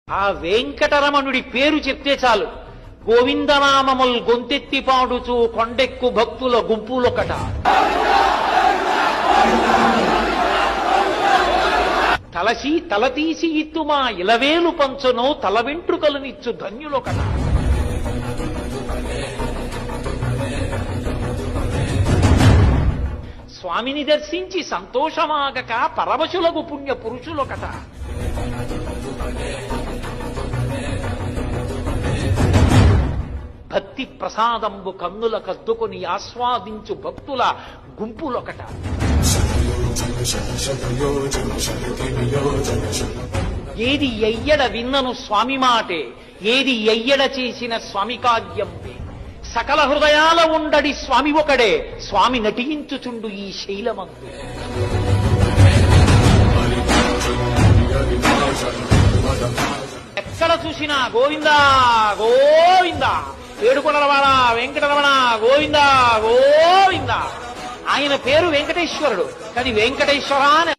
ఆ వెంకటరమణుడి పేరు చెప్తే చాలు, గోవిందనామముల్ గొంతెత్తి పాడుచు కొండెక్కు భక్తుల గుంపులొకట. తలసి తలతీసి ఇత్తుమా ఇలవేలు పంచును తల వెంట్రుకలునిచ్చు ధన్యులొకట. స్వామిని దర్శించి సంతోషమాగక పరవశులకు పుణ్య పురుషులొకట. భక్తి ప్రసాదంబు కన్నుల కద్దుకొని ఆస్వాదించు భక్తుల గుంపులొకట. ఏది ఎయ్యడ విన్నను స్వామి మాటే, ఏది ఎయ్యడ చేసిన స్వామి కార్యంబే. సకల హృదయాల ఉండడి స్వామి ఒకడే, స్వామి నటించుచుండు ఈ శైలమందు. ఎక్కడ చూసినా గోవిందా గోవిందా, ఏడుకొండలవాడ వెంకటరమణ గోవిందా గోవిందా. ఆయన పేరు వెంకటేశ్వరుడు, కానీ వెంకటేశ్వర అని